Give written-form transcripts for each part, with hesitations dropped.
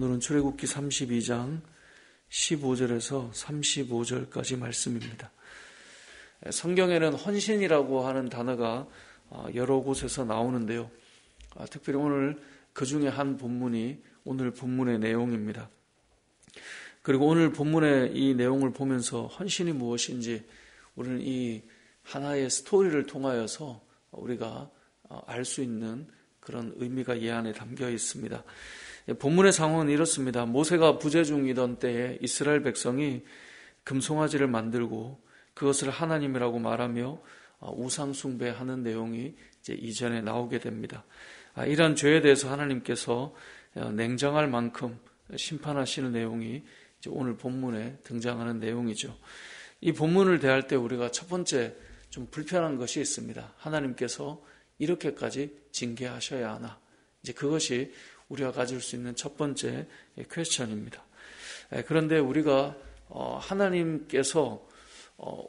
오늘은 출애굽기 32장 15절에서 35절까지 말씀입니다. 성경에는 헌신이라고 하는 단어가 여러 곳에서 나오는데요. 특별히 오늘 그 중에 한 본문이 오늘 본문의 내용입니다. 그리고 오늘 본문의 이 내용을 보면서 헌신이 무엇인지 우리는 이 하나의 스토리를 통하여서 우리가 알 수 있는 그런 의미가 이 안에 담겨 있습니다. 본문의 상황은 이렇습니다. 모세가 부재 중이던 때에 이스라엘 백성이 금송아지를 만들고 그것을 하나님이라고 말하며 우상 숭배하는 내용이 이제 이전에 나오게 됩니다. 이러한 죄에 대해서 하나님께서 냉정할 만큼 심판하시는 내용이 이제 오늘 본문에 등장하는 내용이죠. 이 본문을 대할 때 우리가 첫 번째 좀 불편한 것이 있습니다. 하나님께서 이렇게까지 징계하셔야 하나? 이제 그것이 우리가 가질 수 있는 첫 번째 퀘스천입니다. 그런데 우리가 하나님께서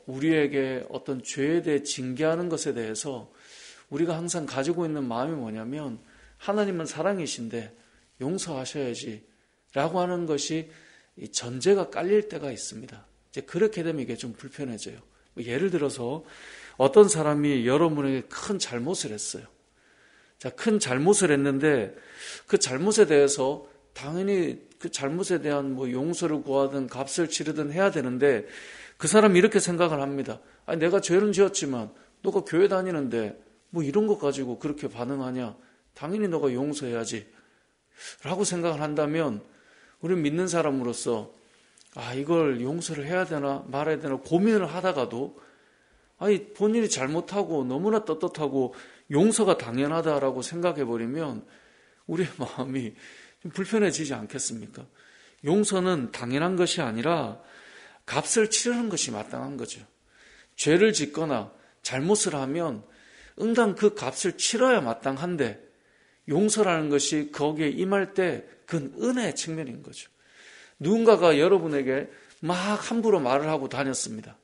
우리에게 어떤 죄에 대해 징계하는 것에 대해서 우리가 항상 가지고 있는 마음이 뭐냐면 하나님은 사랑이신데 용서하셔야지 라고 하는 것이 전제가 깔릴 때가 있습니다. 이제 그렇게 되면 이게 좀 불편해져요. 예를 들어서 어떤 사람이 여러분에게 큰 잘못을 했어요. 자, 큰 잘못을 했는데 그 잘못에 대해서 당연히 그 잘못에 대한 용서를 구하든 값을 치르든 해야 되는데 그 사람이 이렇게 생각을 합니다. 아니, 내가 죄는 지었지만 너가 교회 다니는데 이런 것 가지고 그렇게 반응하냐? 당연히 너가 용서해야지 라고 생각을 한다면 우리는 믿는 사람으로서 이걸 용서를 해야 되나 말아야 되나 고민을 하다가도 본인이 잘못하고 너무나 떳떳하고 용서가 당연하다라고 생각해버리면 우리의 마음이 좀 불편해지지 않겠습니까? 용서는 당연한 것이 아니라 값을 치르는 것이 마땅한 거죠. 죄를 짓거나 잘못을 하면 응당 그 값을 치러야 마땅한데 용서라는 것이 거기에 임할 때 그건 은혜의 측면인 거죠. 누군가가 여러분에게 막 함부로 말을 하고 다녔습니다.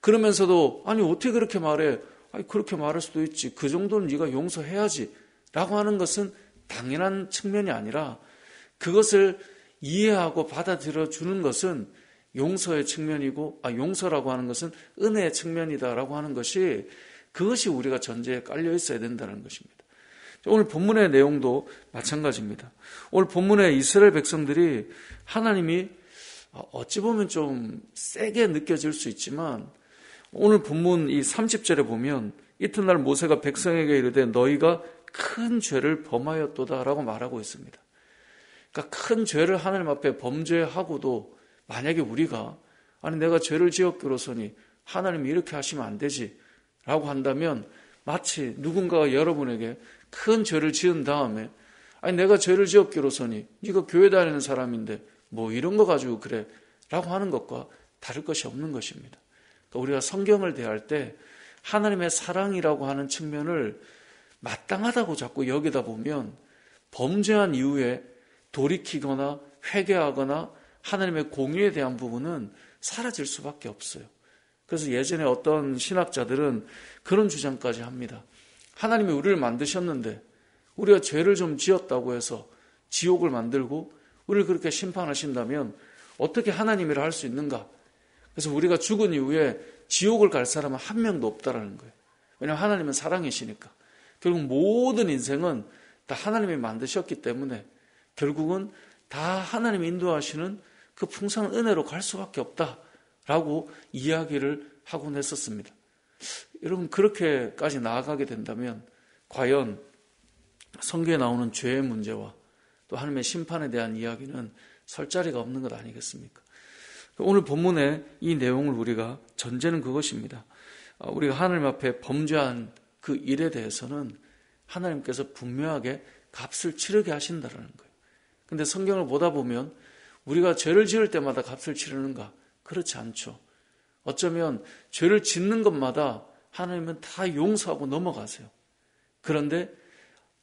그러면서도 어떻게 그렇게 말해? 그렇게 말할 수도 있지. 그 정도는 네가 용서해야지 라고 하는 것은 당연한 측면이 아니라 그것을 이해하고 받아들여 주는 것은 용서의 측면이고 용서라고 하는 것은 은혜의 측면이다라고 하는 것이 그것이 우리가 전제에 깔려 있어야 된다는 것입니다. 오늘 본문의 내용도 마찬가지입니다. 오늘 본문에 이스라엘 백성들이 하나님이 어찌 보면 좀 세게 느껴질 수 있지만 오늘 본문 이 30절에 보면 이튿날 모세가 백성에게 이르되 너희가 큰 죄를 범하였도다라고 말하고 있습니다. 그러니까 큰 죄를 하나님 앞에 범죄하고도 만약에 우리가 내가 죄를 지었기로서니 하나님이 이렇게 하시면 안 되지 라고 한다면 마치 누군가가 여러분에게 큰 죄를 지은 다음에 내가 죄를 지었기로서니 네가 교회 다니는 사람인데 이런 거 가지고 그래 라고 하는 것과 다를 것이 없는 것입니다. 그러니까 우리가 성경을 대할 때 하나님의 사랑이라고 하는 측면을 마땅하다고 자꾸 여기다 보면 범죄한 이후에 돌이키거나 회개하거나 하나님의 공의에 대한 부분은 사라질 수밖에 없어요. 그래서 예전에 어떤 신학자들은 그런 주장까지 합니다. 하나님이 우리를 만드셨는데 우리가 죄를 좀 지었다고 해서 지옥을 만들고 우리를 그렇게 심판하신다면 어떻게 하나님이라 할 수 있는가? 그래서 우리가 죽은 이후에 지옥을 갈 사람은 한 명도 없다라는 거예요. 왜냐하면 하나님은 사랑이시니까. 결국 모든 인생은 다 하나님이 만드셨기 때문에 결국은 다 하나님이 인도하시는 그 풍성한 은혜로 갈 수밖에 없다라고 이야기를 하곤 했었습니다. 여러분 그렇게까지 나아가게 된다면 과연 성경에 나오는 죄의 문제와 또 하나님의 심판에 대한 이야기는 설 자리가 없는 것 아니겠습니까? 오늘 본문의 이 내용을 우리가 전제는 그것입니다. 우리가 하나님 앞에 범죄한 그 일에 대해서는 하나님께서 분명하게 값을 치르게 하신다는 거예요. 그런데 성경을 보다 보면 우리가 죄를 지을 때마다 값을 치르는가? 그렇지 않죠. 어쩌면 죄를 짓는 것마다 하나님은 다 용서하고 넘어가세요. 그런데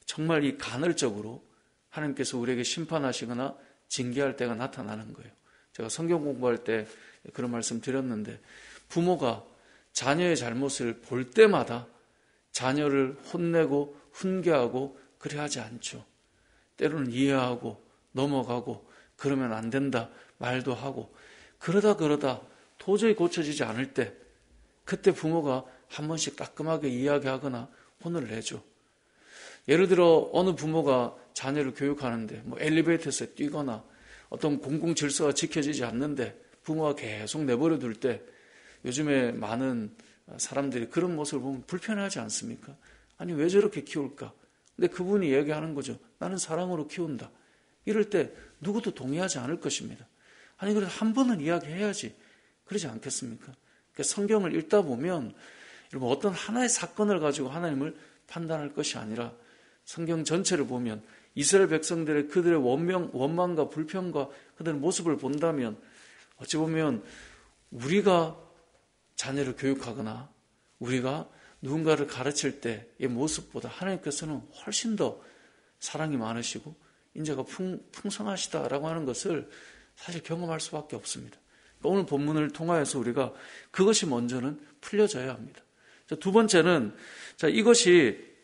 정말 이 간헐적으로 하나님께서 우리에게 심판하시거나 징계할 때가 나타나는 거예요. 제가 성경 공부할 때 그런 말씀 드렸는데 부모가 자녀의 잘못을 볼 때마다 자녀를 혼내고 훈계하고 그래 하지 않죠. 때로는 이해하고 넘어가고 그러면 안 된다 말도 하고 그러다 도저히 고쳐지지 않을 때 그때 부모가 한 번씩 따끔하게 이야기하거나 혼을 내죠. 예를 들어 어느 부모가 자녀를 교육하는데 엘리베이터에서 뛰거나 어떤 공공 질서가 지켜지지 않는데 부모가 계속 내버려 둘 때 요즘에 많은 사람들이 그런 모습을 보면 불편하지 않습니까? 아니 왜 저렇게 키울까? 근데 그분이 얘기하는 거죠. 나는 사랑으로 키운다. 이럴 때 누구도 동의하지 않을 것입니다. 아니 그래도 한 번은 이야기해야지. 그러지 않겠습니까? 그러니까 성경을 읽다 보면 여러분 어떤 하나의 사건을 가지고 하나님을 판단할 것이 아니라 성경 전체를 보면 이스라엘 백성들의 그들의 원망과 불평과 그들의 모습을 본다면 어찌 보면 우리가 자녀를 교육하거나 우리가 누군가를 가르칠 때의 모습보다 하나님께서는 훨씬 더 사랑이 많으시고 인자가 풍성하시다라고 하는 것을 사실 경험할 수밖에 없습니다. 그러니까 오늘 본문을 통하여서 우리가 그것이 먼저는 풀려져야 합니다. 두 번째는 이것이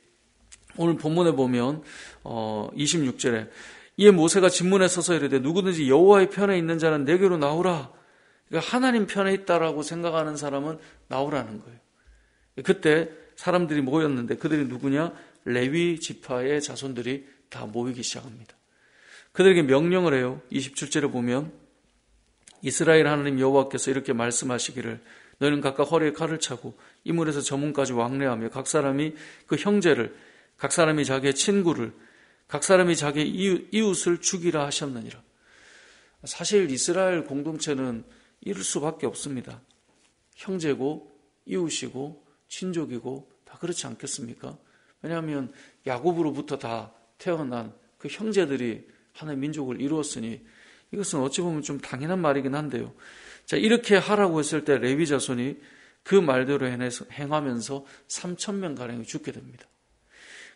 오늘 본문에 보면 26절에 이에 모세가 진문에 서서 이르되 누구든지 여호와의 편에 있는 자는 내게로 나오라. 그러니까 하나님 편에 있다라고 생각하는 사람은 나오라는 거예요. 그때 사람들이 모였는데 그들이 누구냐? 레위 지파의 자손들이 다 모이기 시작합니다. 그들에게 명령을 해요. 27절에 보면 이스라엘 하나님 여호와께서 이렇게 말씀하시기를 너희는 각각 허리에 칼을 차고 이 물에서 저 문까지 왕래하며 각 사람이 그 형제를 각 사람이 자기의 친구를 각 사람이 자기의 이웃을 죽이라 하셨느니라. 사실 이스라엘 공동체는 이럴 수밖에 없습니다. 형제고 이웃이고 친족이고 다 그렇지 않겠습니까? 왜냐하면 야곱으로부터 다 태어난 그 형제들이 하나의 민족을 이루었으니 이것은 어찌 보면 좀 당연한 말이긴 한데요. 자, 이렇게 하라고 했을 때 레위 자손이 그 말대로 행하면서 3,000명가량이 죽게 됩니다.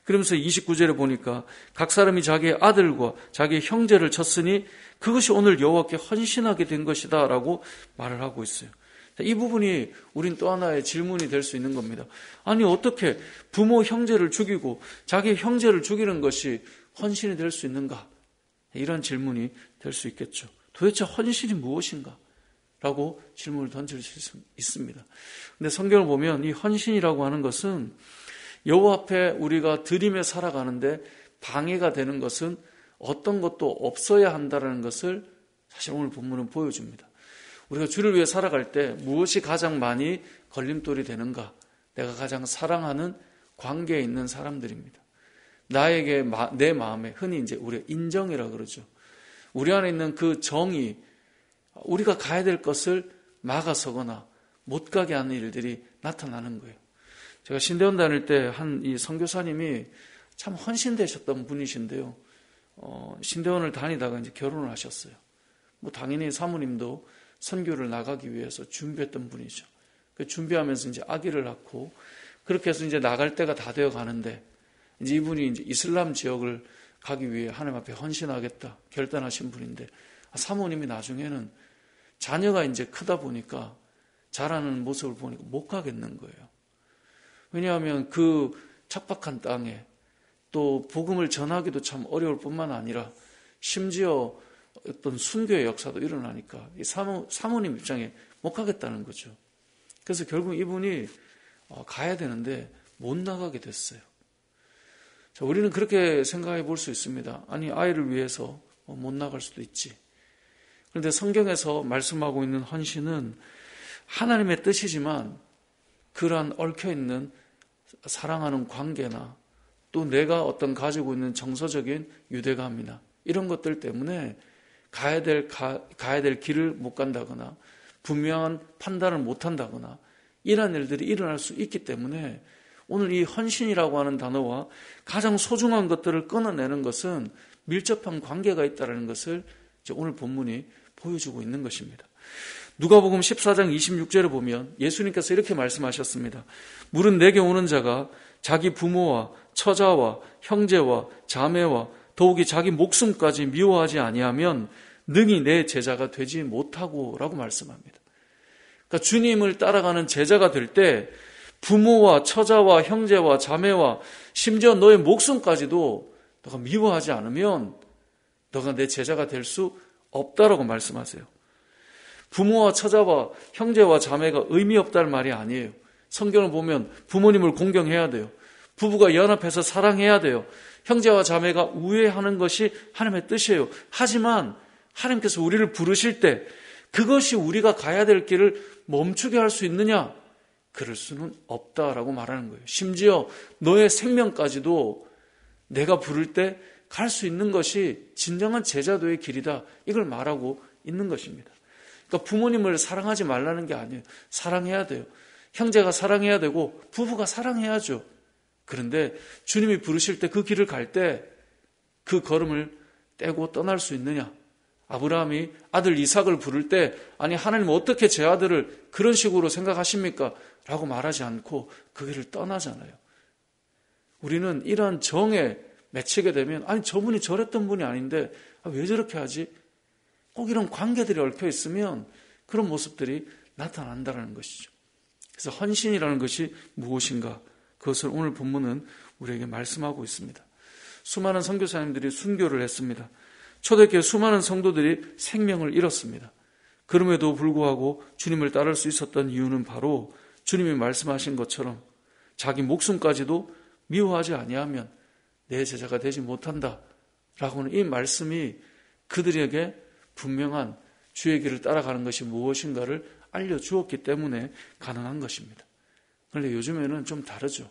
그러면서 29절에 보니까 각 사람이 자기의 아들과 자기의 형제를 쳤으니 그것이 오늘 여호와께 헌신하게 된 것이다 라고 말을 하고 있어요. 이 부분이 우린 또 하나의 질문이 될 수 있는 겁니다. 아니 어떻게 부모 형제를 죽이고 자기의 형제를 죽이는 것이 헌신이 될 수 있는가? 이런 질문이 될 수 있겠죠. 도대체 헌신이 무엇인가? 라고 질문을 던질 수 있습니다. 근데 성경을 보면 이 헌신이라고 하는 것은 여호와 앞에 우리가 드리며 살아가는데 방해가 되는 것은 어떤 것도 없어야 한다는 것을 사실 오늘 본문은 보여줍니다. 우리가 주를 위해 살아갈 때 무엇이 가장 많이 걸림돌이 되는가? 내가 가장 사랑하는 관계에 있는 사람들입니다. 나에게 내 마음에 흔히 이제 우리가 인정이라고 그러죠. 우리 안에 있는 그 정이 우리가 가야 될 것을 막아서거나 못 가게 하는 일들이 나타나는 거예요. 제가 신대원 다닐 때 한 이 선교사님이 참 헌신되셨던 분이신데요. 신대원을 다니다가 이제 결혼을 하셨어요. 당연히 사모님도 선교를 나가기 위해서 준비했던 분이죠. 준비하면서 이제 아기를 낳고 그렇게 해서 이제 나갈 때가 다 되어 가는데 이제 이분이 이제 이슬람 지역을 가기 위해 하나님 앞에 헌신하겠다 결단하신 분인데 사모님이 나중에는 자녀가 이제 크다 보니까 자라는 모습을 보니까 못 가겠는 거예요. 왜냐하면 그 척박한 땅에 또 복음을 전하기도 참 어려울 뿐만 아니라 심지어 어떤 순교의 역사도 일어나니까 이 사모님 입장에 못 가겠다는 거죠. 그래서 결국 이분이 가야 되는데 못 나가게 됐어요. 자, 우리는 그렇게 생각해 볼 수 있습니다. 아니 아이를 위해서 못 나갈 수도 있지. 그런데 성경에서 말씀하고 있는 헌신은 하나님의 뜻이지만 그러한 얽혀있는 사랑하는 관계나 또 내가 어떤 가지고 있는 정서적인 유대감이나 이런 것들 때문에 가야 될 길을 못 간다거나 분명한 판단을 못 한다거나 이런 일들이 일어날 수 있기 때문에 오늘 이 헌신이라고 하는 단어와 가장 소중한 것들을 끊어내는 것은 밀접한 관계가 있다는 것을 오늘 본문이 보여주고 있는 것입니다. 누가복음 14장 26절에 보면 예수님께서 이렇게 말씀하셨습니다. 물은 내게 오는 자가 자기 부모와 처자와 형제와 자매와 더욱이 자기 목숨까지 미워하지 아니하면 능히 내 제자가 되지 못하고 라고 말씀합니다. 그러니까 주님을 따라가는 제자가 될 때 부모와 처자와 형제와 자매와 심지어 너의 목숨까지도 너가 미워하지 않으면 너가 내 제자가 될 수 없다라고 말씀하세요. 부모와 처자와 형제와 자매가 의미 없다는 말이 아니에요. 성경을 보면 부모님을 공경해야 돼요. 부부가 연합해서 사랑해야 돼요. 형제와 자매가 우애하는 것이 하나님의 뜻이에요. 하지만 하나님께서 우리를 부르실 때 그것이 우리가 가야 될 길을 멈추게 할 수 있느냐? 그럴 수는 없다라고 말하는 거예요. 심지어 너의 생명까지도 내가 부를 때 갈 수 있는 것이 진정한 제자도의 길이다. 이걸 말하고 있는 것입니다. 그러니까 부모님을 사랑하지 말라는 게 아니에요. 사랑해야 돼요. 형제가 사랑해야 되고 부부가 사랑해야죠. 그런데 주님이 부르실 때 그 길을 갈 때 그 걸음을 떼고 떠날 수 있느냐? 아브라함이 아들 이삭을 부를 때 아니 하나님 어떻게 제 아들을 그런 식으로 생각하십니까? 라고 말하지 않고 그 길을 떠나잖아요. 우리는 이러한 정에 맺히게 되면 아니 저분이 저랬던 분이 아닌데 왜 저렇게 하지? 꼭 이런 관계들이 얽혀 있으면 그런 모습들이 나타난다는 것이죠. 그래서 헌신이라는 것이 무엇인가? 그것을 오늘 본문은 우리에게 말씀하고 있습니다. 수많은 선교사님들이 순교를 했습니다. 초대교회 수많은 성도들이 생명을 잃었습니다. 그럼에도 불구하고 주님을 따를 수 있었던 이유는 바로 주님이 말씀하신 것처럼 자기 목숨까지도 미워하지 아니하면 내 제자가 되지 못한다라고는 이 말씀이 그들에게 분명한 주의 길을 따라가는 것이 무엇인가를 알려주었기 때문에 가능한 것입니다. 그런데 요즘에는 좀 다르죠.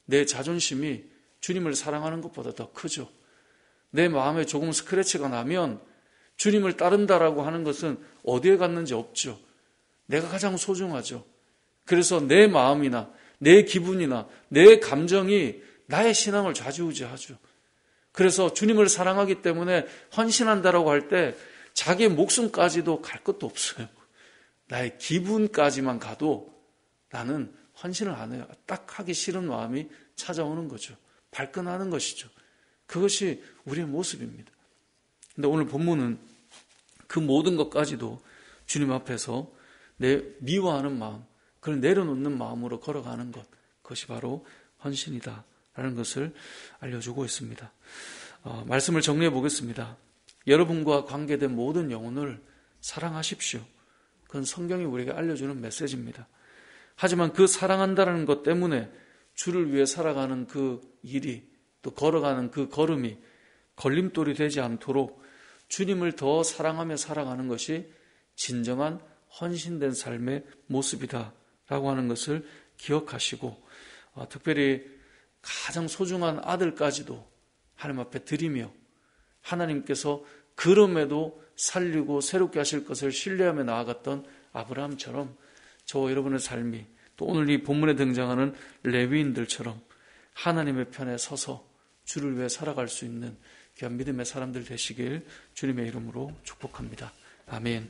내 자존심이 주님을 사랑하는 것보다 더 크죠. 내 마음에 조금 스크래치가 나면 주님을 따른다라고 하는 것은 어디에 갔는지 없죠. 내가 가장 소중하죠. 그래서 내 마음이나 내 기분이나 내 감정이 나의 신앙을 좌지우지하죠. 그래서 주님을 사랑하기 때문에 헌신한다라고 할 때 자기의 목숨까지도 갈 것도 없어요. 나의 기분까지만 가도 나는 헌신을 안 해요. 딱 하기 싫은 마음이 찾아오는 거죠. 발끈하는 것이죠. 그것이 우리의 모습입니다. 근데 오늘 본문은 그 모든 것까지도 주님 앞에서 내 미워하는 마음, 그걸 내려놓는 마음으로 걸어가는 것, 그것이 바로 헌신이다라는 것을 알려주고 있습니다. 말씀을 정리해 보겠습니다. 여러분과 관계된 모든 영혼을 사랑하십시오. 그건 성경이 우리에게 알려주는 메시지입니다. 하지만 그 사랑한다는 것 때문에 주를 위해 살아가는 그 일이 또 걸어가는 그 걸음이 걸림돌이 되지 않도록 주님을 더 사랑하며 살아가는 것이 진정한 헌신된 삶의 모습이다라고 하는 것을 기억하시고 특별히 가장 소중한 아들까지도 하나님 앞에 드리며 하나님께서 그럼에도 살리고 새롭게 하실 것을 신뢰하며 나아갔던 아브라함처럼 저와 여러분의 삶이 또 오늘 이 본문에 등장하는 레위인들처럼 하나님의 편에 서서 주를 위해 살아갈 수 있는 귀한 믿음의 사람들 되시길 주님의 이름으로 축복합니다. 아멘.